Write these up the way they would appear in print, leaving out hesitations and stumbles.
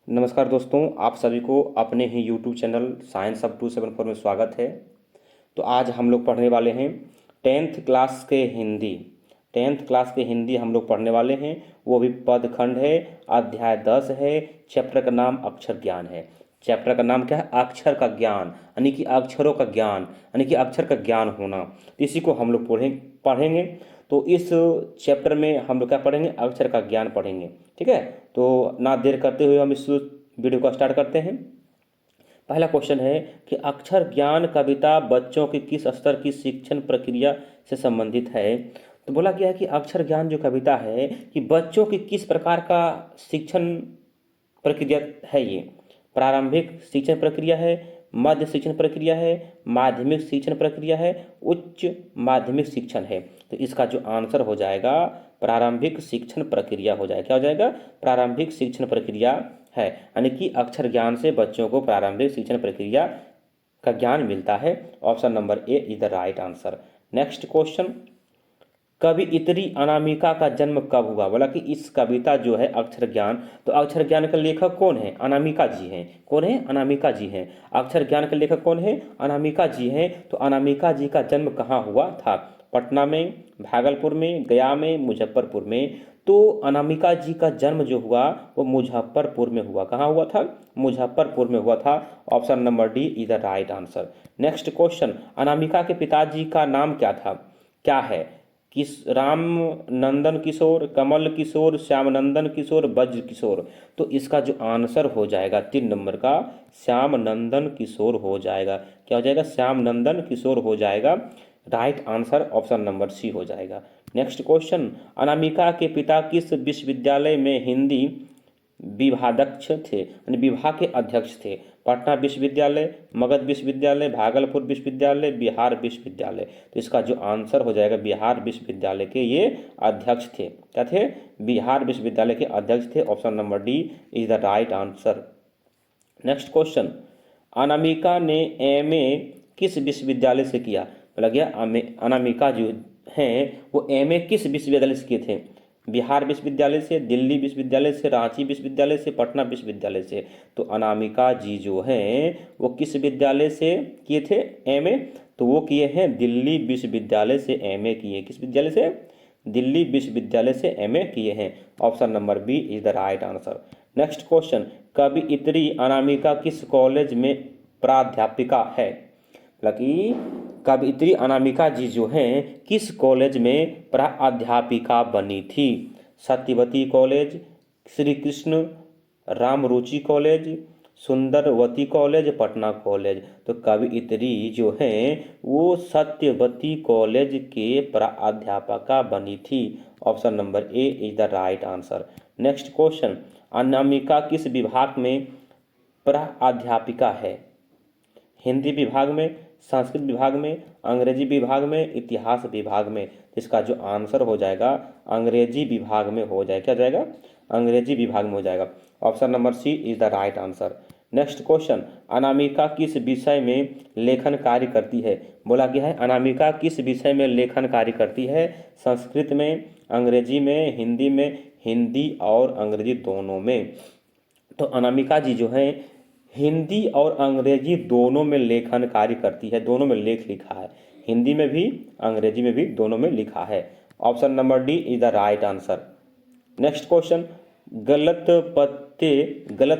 नमस्कार दोस्तों, आप सभी को अपने ही यूट्यूब चैनल साइंस अब 274 में स्वागत है। तो आज हम लोग पढ़ने वाले हैं टेंथ क्लास के हिंदी। टेंथ क्लास के हिंदी हम लोग पढ़ने वाले हैं, वो भी पदखंड है, अध्याय 10 है। चैप्टर का नाम अक्षर ज्ञान है। चैप्टर का नाम क्या है? अक्षर का ज्ञान, यानी कि अक्षरों का ज्ञान, यानी कि अक्षर का ज्ञान होना। तो इसी को हम लोग पढ़ेंगे। तो इस चैप्टर में हम लोग क्या पढ़ेंगे? अक्षर का ज्ञान पढ़ेंगे। ठीक है, तो ना देर करते हुए हम इस वीडियो को स्टार्ट करते हैं। पहला क्वेश्चन है कि अक्षर ज्ञान कविता बच्चों की किस स्तर की शिक्षण प्रक्रिया से संबंधित है। तो बोला गया है कि अक्षर ज्ञान जो कविता है कि बच्चों की किस प्रकार का शिक्षण प्रक्रिया है। ये प्रारंभिक शिक्षण प्रक्रिया है, मध्य शिक्षण प्रक्रिया है, माध्यमिक शिक्षण प्रक्रिया है, उच्च माध्यमिक शिक्षण है। तो इसका जो आंसर हो जाएगा प्रारंभिक शिक्षण प्रक्रिया हो जाएगा। क्या हो जाएगा? प्रारंभिक शिक्षण प्रक्रिया है, यानी कि अक्षर ज्ञान से बच्चों को प्रारंभिक शिक्षण प्रक्रिया का ज्ञान मिलता है। Option number A is the right answer. Next question, कवियत्री अनामिका का जन्म कब हुआ? बोला कि इस कविता जो है अक्षर ज्ञान, तो अक्षर ज्ञान का लेखक कौन है? अनामिका जी हैं। कौन है? अनामिका जी हैं। अक्षर ज्ञान का लेखक कौन है? अनामिका जी हैं। तो अनामिका जी का जन्म कहाँ हुआ था? पटना में, भागलपुर में, गया में, मुजफ्फरपुर में। तो अनामिका जी का जन्म जो हुआ वो मुजफ्फरपुर में हुआ। कहाँ हुआ था? मुजफ्फरपुर में हुआ था। Option number D is the right answer. Next question, Anamika के पिताजी का नाम क्या था? क्या है? राम नंदन किशोर, कमल किशोर, श्याम नंदन किशोर, ब्रज किशोर। तो इसका जो आंसर हो जाएगा 3 नंबर का श्याम नंदन किशोर हो जाएगा। क्या हो जाएगा? श्याम नंदन किशोर हो जाएगा। Right answer option number C हो जाएगा। नेक्स्ट क्वेश्चन, अनामिका के पिता किस विश्वविद्यालय में हिंदी विभाध्यक्ष थे, यानी विभाग के अध्यक्ष थे? पटना विश्वविद्यालय, मगध विश्वविद्यालय, भागलपुर विश्वविद्यालय, बिहार विश्वविद्यालय। तो इसका जो आंसर हो जाएगा बिहार विश्वविद्यालय के ये अध्यक्ष थे। क्या थे? बिहार विश्वविद्यालय के अध्यक्ष थे। Option number D is the right answer. Next question, Anamika ने एमए किस विश्वविद्यालय से किया? बोला गया अनामिका जो हैं वो एमए किस विश्वविद्यालय से किए थे? बिहार विश्वविद्यालय से, दिल्ली विश्वविद्यालय से, रांची विश्वविद्यालय से, पटना विश्वविद्यालय से। तो अनामिका जी जो हैं वो किस विद्यालय से किए थे एमए? तो वो किए हैं दिल्ली विश्वविद्यालय से एमए किए। किस विद्यालय से? दिल्ली विश्वविद्यालय से एमए किए हैं। Option number B is the right answer. Next question, कवियत्री अनामिका किस कॉलेज में प्राध्यापिका है? लकी कवियत्री अनामिका जी जो हैं किस कॉलेज में प्राध्यापिका बनी थी? Satyawati college, Shri Krishna Ramruchi college, Sundarwati college, Patna college. तो कवियत्री जो हैं वो सत्यवती कॉलेज के प्राध्यापिका बनी थी। Option number A is the right answer. Next question, Anamika किस विभाग में प्राध्यापिका है? हिंदी विभाग में, संस्कृत विभाग में, अंग्रेजी विभाग में, इतिहास विभाग में। इसका जो आंसर हो जाएगा अंग्रेजी विभाग में हो जाएगा। क्या जाएगा? अंग्रेजी विभाग में हो जाएगा। Option number C is the right answer. Next question, Anamika किस विषय में लेखन कार्य करती है? बोला गया है अनामिका किस विषय में लेखन कार्य करती है? संस्कृत में, अंग्रेजी में, हिंदी में। हिंदी और अंग्रेजी दोनों में। तो अनामिका जी जो हैं हिंदी और अंग्रेजी दोनों में लेखन कार्य करती है। दोनों में लेख लिखा है, हिंदी में भी अंग्रेजी में भी दोनों में लिखा है। Option number D is the right answer. Next question, गलत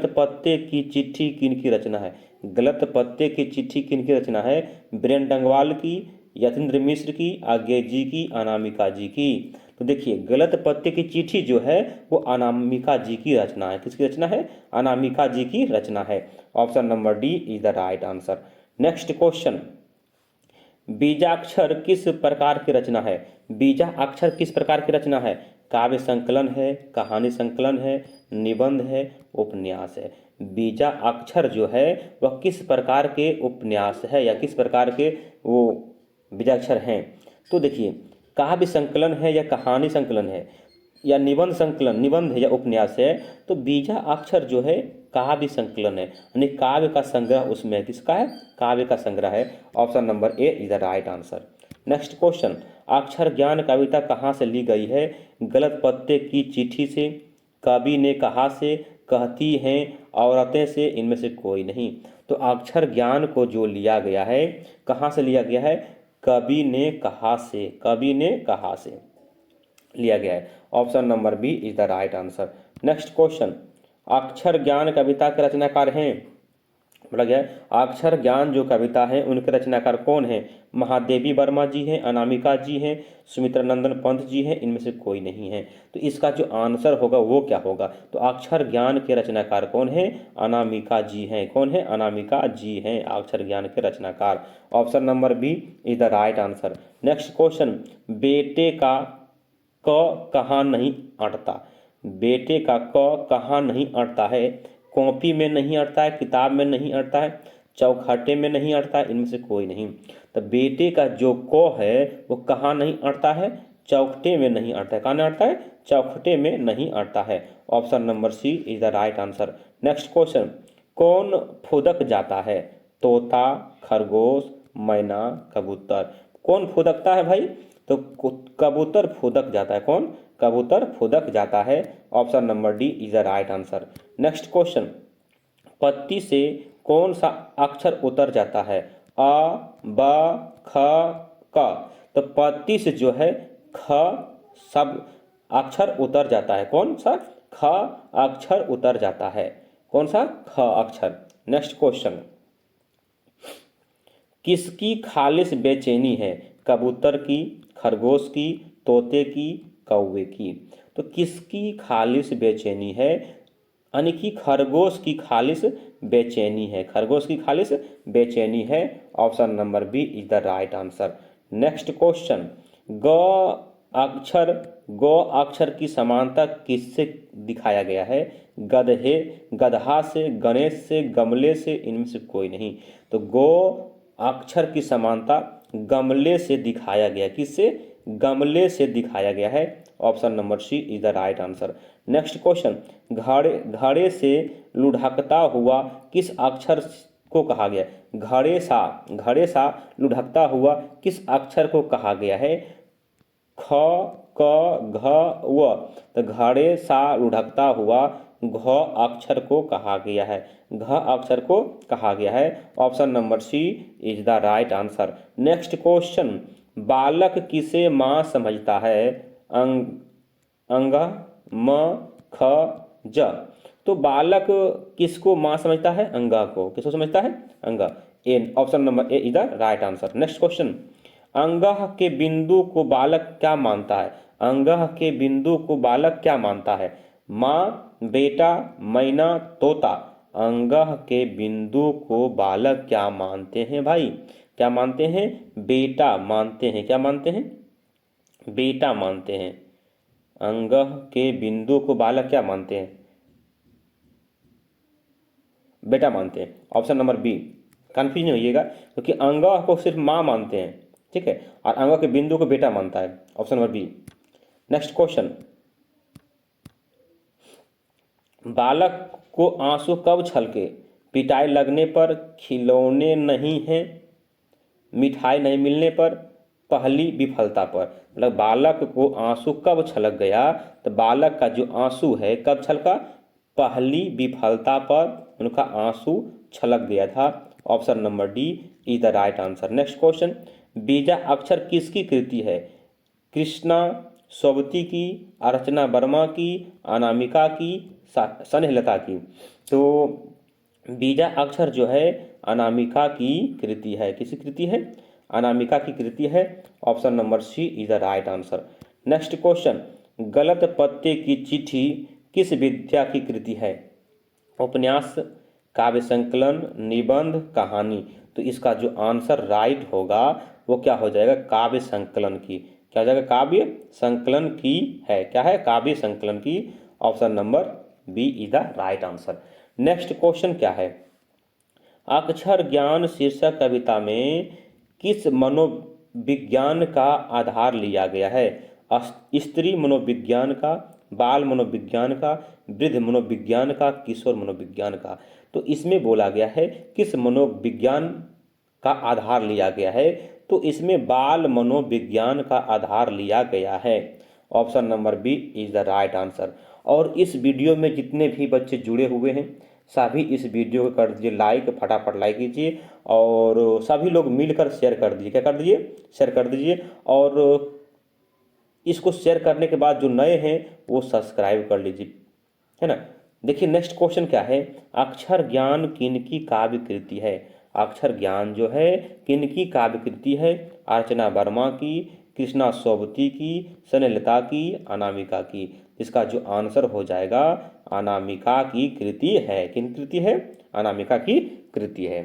पत्ते की चिट्ठी किनकी रचना है? गलत पत्ते की चिट्ठी किनकी रचना है? बीरेन डंगवाल की, यतीन्द्र मिश्र की, आगे जी की, अनामिका जी की। तो देखिए गलत पत्ते की चिट्ठी जो है वो अनामिका जी की रचना है। किसकी रचना है? अनामिका जी की रचना है। Option number D is the right answer. Next question, बीजाक्षर किस प्रकार की रचना है? बीजाक्षर किस प्रकार की रचना है? काव्य संकलन है, कहानी संकलन है, निबंध है, उपन्यास है। बीजाक्षर जो है वह किस प्रकार के उपन्यास है या किस प्रकार के वो बीजाक्षर हैं? तो देखिए काव्य संकलन है या कहानी संकलन है या निबंध संकलन, निबंध है या उपन्यास है। तो बीजाक्षर जो है काव्य संकलन है, यानी काव्य का संग्रह उसमें है। किसका है? काव्य का संग्रह है। Option number A is the right answer. Next question, अक्षर ज्ञान कविता कहाँ से ली गई है? गलत पत्ते की चिट्ठी से, कवि ने कहा से, कहती हैं औरतें से इनमें से कोई नहीं। तो अक्षर ज्ञान को जो लिया गया है, कहाँ से लिया गया है? कवि ने कहा से, कवि ने कहा से लिया गया है। Option number B is the right answer. Next question, अक्षर ज्ञान कविता के रचनाकार हैं, बोला गया है अक्षर ज्ञान जो कविता है उनके रचनाकार कौन है? महादेवी वर्मा जी हैं, अनामिका जी हैं, सुमित्रा नंदन पंत जी हैं, इनमें से कोई नहीं है। तो इसका जो आंसर होगा वो क्या होगा? तो अक्षर ज्ञान के रचनाकार कौन है? अनामिका जी हैं। कौन है? अनामिका जी हैं अक्षर ज्ञान के रचनाकार। Option number B is the right answer. Next question, बेटे का क कहाँ नहीं अटता? बेटे का क कहाँ नहीं अटता है? कॉपी में नहीं अटता है, किताब में नहीं अटता है, चौखटे में नहीं अटता है, इनमें से कोई नहीं। तो बेटे का जो क है वो कहाँ नहीं अटता है? चौखटे में नहीं अटता है। कहाँ नहीं अटता है? चौखटे में नहीं अटता है। Option number C is the right answer. Next question, कौन फुदक जाता है? तोता, खरगोश, मैना, कबूतर। कौन फुदकता है भाई? तो कबूतर फुदक जाता है। कौन? कबूतर फुदक जाता है। Option number D is the right answer. Next question, पत्ती से कौन सा अक्षर उतर जाता है? अ, ब, ख, क। तो पत्ती से जो है ख सब अक्षर उतर जाता है। कौन सा? ख अक्षर उतर जाता है। कौन सा? ख अक्षर। नेक्स्ट क्वेश्चन, किसकी खालिश बेचैनी है? कबूतर की, खरगोश की, तोते की, कौवे की। तो किसकी खालिश बेचैनी है? यानी कि खरगोश की खालिश बेचैनी है। खरगोश की खालिश बेचैनी है। Option number B is the right answer. Next question, ग अक्षर की समानता किससे दिखाया गया है? गधे, गधा से, गणेश से, गमले से, इनमें से कोई नहीं। तो गो अक्षर की समानता गमले से दिखाया गया। किससे? गमले से दिखाया गया है। Option number C is the right answer. Next question, घड़े घड़े से लुढ़कता हुआ किस अक्षर को कहा गया? घड़े सा लुढ़कता हुआ किस अक्षर को कहा गया है? ख, क, घ, व। तो घड़े सा लुढ़कता हुआ घ अक्षर को कहा गया है। घ अक्षर को कहा गया है। Option number C is the right answer. Next question, बालक किसे माँ समझता है? अंग, म, ख, ज। तो बालक किसको माँ समझता है? अंगा को। किसको समझता है? अंगा। A option number A is the right answer. Next question, अंगह के बिंदु को बालक क्या मानता है? अंगह के बिंदु को बालक क्या मानता है? माँ, बेटा, मैना, तोता। अंगह के बिंदु को बालक क्या मानते हैं भाई? क्या मानते हैं? बेटा मानते हैं। क्या मानते हैं? बेटा मानते हैं। अंगह के बिंदु को बालक क्या मानते हैं? बेटा मानते हैं। Option number B. कन्फ्यूज नहीं होइएगा, क्योंकि अंगह को सिर्फ माँ मानते हैं, ठीक है, और अंगह के बिंदु को बेटा मानता है। Option number B. Next question, बालक को आंसू कब छलके? पिटाई लगने पर, खिलौने नहीं हैं, मिठाई नहीं मिलने पर, पहली विफलता पर। मतलब बालक को आंसू कब छलक गया? तो बालक का जो आंसू है कब छलका? पहली विफलता पर उनका आंसू छलक गया था। Option number D is the right answer. Next question, बीजा अक्षर किसकी कृति है? कृष्णा सोबती की, अर्चना वर्मा की, अनामिका की, स्नेहलता की। तो बीजा अक्षर जो है अनामिका की कृति है। किसकी कृति है? अनामिका की कृति है। Option number C is the right answer. Next question, गलत पत्ते की चिट्ठी किस विद्या की कृति है? उपन्यास, काव्य संकलन, निबंध, कहानी। तो इसका जो आंसर राइट होगा वो क्या हो जाएगा? काव्य संकलन की। क्या हो जाएगा? काव्य संकलन की है। क्या है? काव्य संकलन की। Option number B is the right answer. Next question क्या है? अक्षर ज्ञान शीर्षक कविता में किस मनोविज्ञान का आधार लिया गया है? स्त्री मनोविज्ञान का, बाल मनोविज्ञान का, वृद्ध मनोविज्ञान का, किशोर मनोविज्ञान का। तो इसमें बोला गया है किस मनोविज्ञान का आधार लिया गया है? तो इसमें बाल मनोविज्ञान का आधार लिया गया है। Option number B is the right answer. और इस वीडियो में जितने भी बच्चे जुड़े हुए हैं सभी इस वीडियो को कर दीजिए लाइक, फटाफट लाइक कीजिए और सभी लोग मिलकर शेयर कर दीजिए। क्या कर दीजिए? शेयर कर दीजिए। और इसको शेयर करने के बाद जो नए हैं वो सब्सक्राइब कर लीजिए, है ना। देखिए नेक्स्ट क्वेश्चन क्या है, अक्षर ज्ञान किनकी काव्य कृति है? अक्षर ज्ञान जो है किनकी काव्य कृति है? अर्चना वर्मा की, कृष्णा सोबती की, स्नेहलता की, अनामिका की। इसका जो आंसर हो जाएगा अनामिका की कृति है। किन कृति है? अनामिका की कृति है।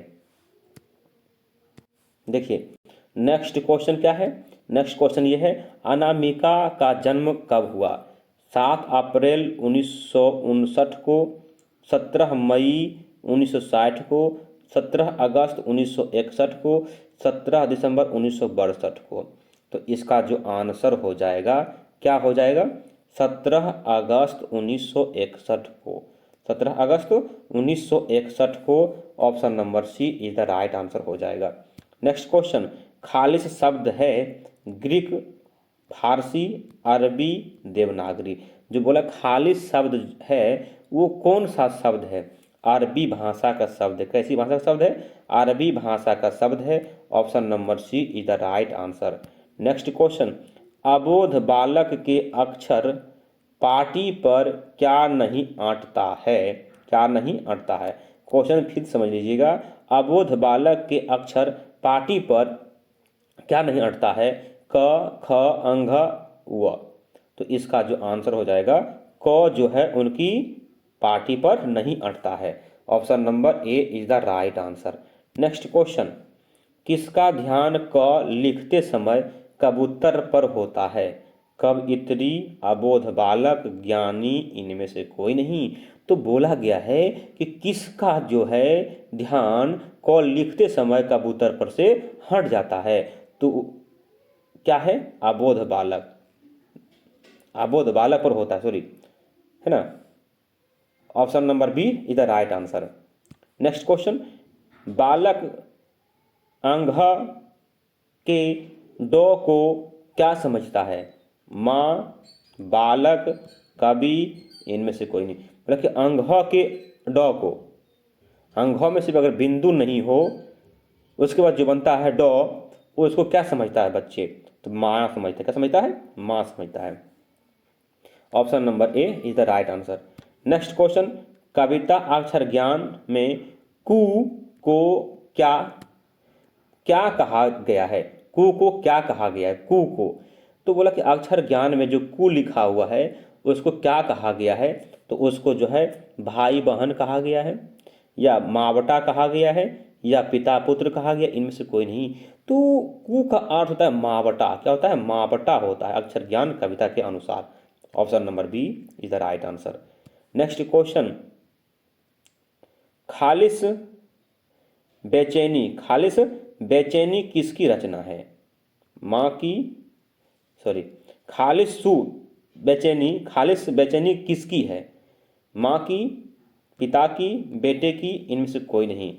देखिए नेक्स्ट क्वेश्चन क्या है, नेक्स्ट क्वेश्चन ये है, अनामिका का जन्म कब हुआ? 7 अप्रैल 1959 को, 17 मई 1960 को, 17 अगस्त 1961 को, 17 दिसंबर 1962 को। तो इसका जो आंसर हो जाएगा क्या हो जाएगा? 17 अगस्त 1961 को। 17 अगस्त 1961 को option number C is the right answer हो जाएगा। नेक्स्ट क्वेश्चन, खालिस शब्द है ग्रीक, फारसी, अरबी, देवनागरी। जो बोला खालिस शब्द है वो कौन सा शब्द है? अरबी भाषा का शब्द है। कैसी भाषा का शब्द है? अरबी भाषा का शब्द है। Option number C is the right answer. Next question, अबोध बालक के अक्षर पाटी पर क्या नहीं अटता है? क्या नहीं अटता है? क्वेश्चन फिर समझ लीजिएगा, अबोध बालक के अक्षर पाटी पर क्या नहीं अटता है? क, ख, अंघ, व। तो इसका जो आंसर हो जाएगा क जो है उनकी पाटी पर नहीं अटता है। Option number A is the right answer. Next question, किसका ध्यान क लिखते समय कबूतर पर होता है? कवयित्री, अबोध बालक, ज्ञानी, इनमें से कोई नहीं। तो बोला गया है कि किसका जो है ध्यान क लिखते समय कबूतर पर से हट जाता है? तो क्या है? अबोध बालक। अबोध बालक पर होता है, सॉरी, है ना। Option number B is the right answer. Next question, बालक अंघ के डो को क्या समझता है? माँ, बालक, कवि, इनमें से कोई नहीं। मतलब कि अंघ के डो को, अंघों में सिर्फ अगर बिंदु नहीं हो उसके बाद जो बनता है डो, वो इसको क्या समझता है बच्चे? तो माँ समझता है। क्या समझता है? माँ समझता है। Option number A is the right answer. Next question, कविता अक्षर ज्ञान में कु को क्या क्या कहा गया है? कु को क्या कहा गया है? कु को, तो बोला कि अक्षर ज्ञान में जो कु लिखा हुआ है उसको क्या कहा गया है? तो उसको जो है भाई बहन कहा गया है, या मावटा कहा गया है, या पिता पुत्र कहा गया, इनमें से कोई नहीं। तो कु का अर्थ होता है मावटा। क्या होता है? मावटा होता है अक्षर ज्ञान कविता के अनुसार। Option number B is the right answer. Next question, खालिस बेचैनी, खालिस बेचैनी किसकी रचना है? माँ की, सॉरी, खालिस सु बेचैनी, खालिस बेचैनी किसकी है? माँ की, पिता की, बेटे की, इनमें से कोई नहीं।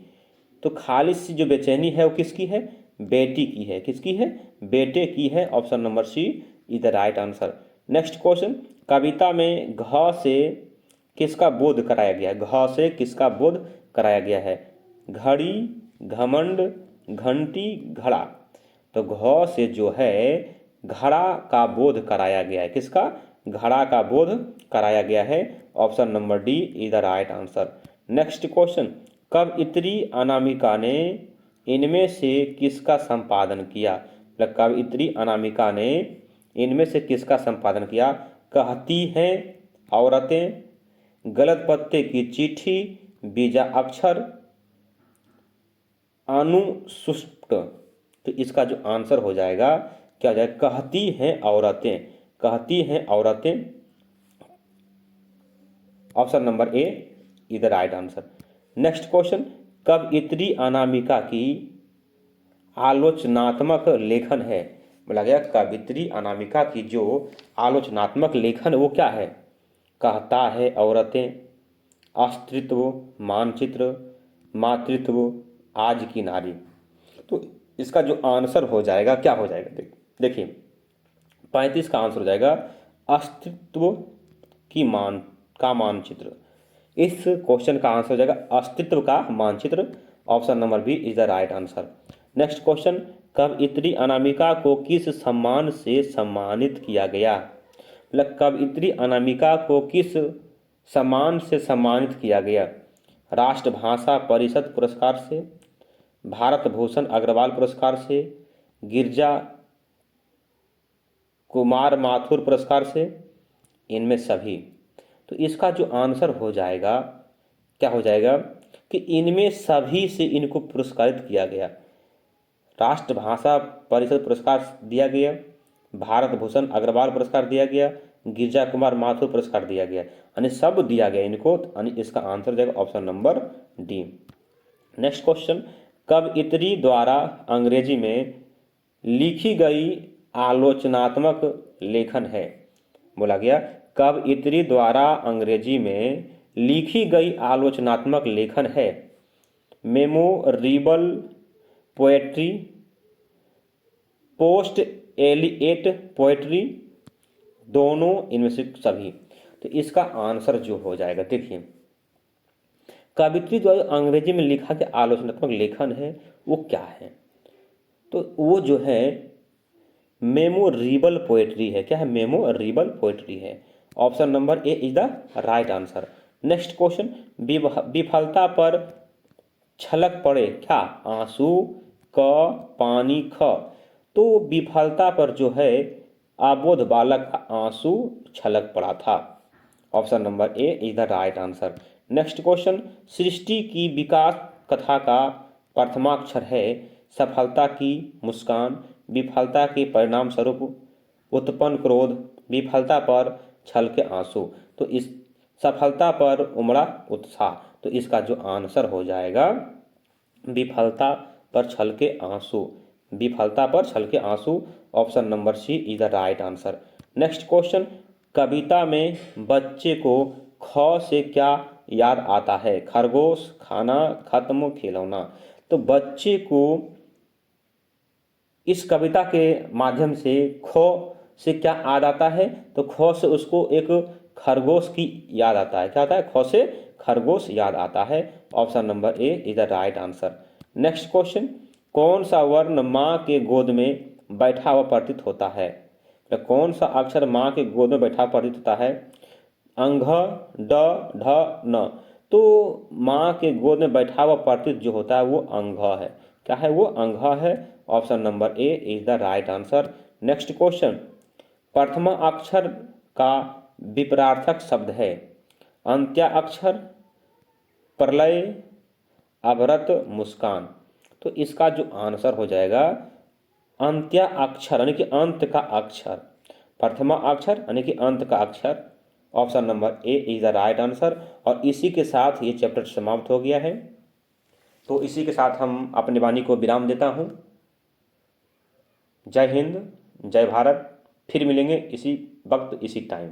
तो खालिस जो बेचैनी है वो किसकी है? बेटी की है। किसकी है? बेटे की है। Option number C is the right answer. Next question, कविता में घ से किसका बोध कराया गया है? घ से किसका बोध कराया गया है? घड़ी, घमंड, घंटी, घड़ा। तो घ से जो है घड़ा का बोध कराया गया है। किसका? घड़ा का बोध कराया गया है। Option number D is the right answer. Next question, कवयित्री अनामिका ने इनमें से किसका संपादन किया? मतलब कवयित्री अनामिका ने इनमें से किसका संपादन किया? कहती हैं औरतें, गलत पत्ते की चिट्ठी, बीजा अक्षर, अनुसुष्ट। तो इसका जो आंसर हो जाएगा क्या हो जाएगा? कहती हैं औरतें। कहती हैं औरतें। Option number A is the right answer. Next question, कवयित्री अनामिका की आलोचनात्मक लेखन है। बोला गया कवयित्री अनामिका की जो आलोचनात्मक लेखन वो क्या है? कहता है औरतें, अस्तित्व, मानचित्र, मातृत्व, आज की नारी। तो इसका जो आंसर हो जाएगा क्या हो जाएगा? देखिए 35 का आंसर हो जाएगा अस्तित्व, का मानचित्र। इस क्वेश्चन का आंसर हो जाएगा अस्तित्व का मानचित्र। Option number B is the right answer. Next question, कवयित्री अनामिका को किस सम्मान से सम्मानित किया गया? मतलब कवयित्री अनामिका को किस सम्मान से सम्मानित किया गया? राष्ट्रभाषा परिषद पुरस्कार से, भारत भूषण अग्रवाल पुरस्कार से, गिरजा कुमार माथुर पुरस्कार से, इनमें सभी। तो इसका जो आंसर हो जाएगा क्या हो जाएगा कि इनमें सभी से इनको पुरस्कारित किया गया। राष्ट्रभाषा परिषद पुरस्कार दिया गया, भारत भूषण अग्रवाल पुरस्कार दिया गया, गिरजा कुमार माथुर पुरस्कार दिया गया, यानी सब दिया गया इनको, यानी इसका आंसर जाएगा option number D. Next question, कवयित्री द्वारा अंग्रेजी में लिखी गई आलोचनात्मक लेखन है। बोला गया कवयित्री द्वारा अंग्रेजी में लिखी गई आलोचनात्मक लेखन है। Memorable poetry, post Elliott poetry, दोनों, इनमें से सभी। तो इसका आंसर जो हो जाएगा, देखिए कवयित्री द्वारा अंग्रेजी में लिखा गया आलोचनात्मक लेखन है वो क्या है? तो वो जो है मेमोरेबल पोएट्री है। क्या है? मेमोरेबल पोएट्री है। Option number A is the right answer. Next question, विफलता पर छलक पड़े क्या? आंसू, क, पानी, ख। तो विफलता पर जो है अबोध बालक का आंसू छलक पड़ा था। Option number A is the right answer. Next question, सृष्टि की विकास कथा का प्रथमाक्षर है सफलता की मुस्कान, विफलता के परिणाम स्वरूप उत्पन्न क्रोध, विफलता पर छलके आंसू। तो इस सफलता पर उमड़ा उत्साह। तो इसका जो आंसर हो जाएगा विफलता पर छलके आंसू, विफलता पर छलके आंसू। Option number C is the right answer. Next question, कविता में बच्चे को ख से क्या याद आता है? खरगोश, खाना, खत्म, खिलौना। तो बच्चे को इस कविता के माध्यम से ख से क्या याद आता है? तो ख से उसको एक खरगोश की याद आता है। क्या आता है? ख से खरगोश याद आता है। Option number A is the right answer. Next question, कौन सा वर्ण माँ के गोद में बैठा हुआ प्रतीत होता है? तो कौन सा अक्षर माँ के गोद में बैठा प्रतीत होता है? अंघ, ड, ढ, न। तो माँ के गोद में बैठा हुआ प्रतीत जो होता है वो अंघ है। क्या है? वो अंघ है। Option number A is the right answer. Next question, प्रथमा अक्षर का विपरार्थक शब्द है अंत्या अक्षर, प्रलय, अवरत, मुस्कान। तो इसका जो आंसर हो जाएगा अंत्या अक्षर यानी कि अंत का अक्षर, प्रथमा अक्षर यानी कि अंत का अक्षर। Option number A is the right answer. और इसी के साथ ये चैप्टर समाप्त हो गया है। तो इसी के साथ हम अपनी वाणी को विराम देता हूँ। जय हिंद, जय भारत। फिर मिलेंगे इसी वक्त इसी टाइम।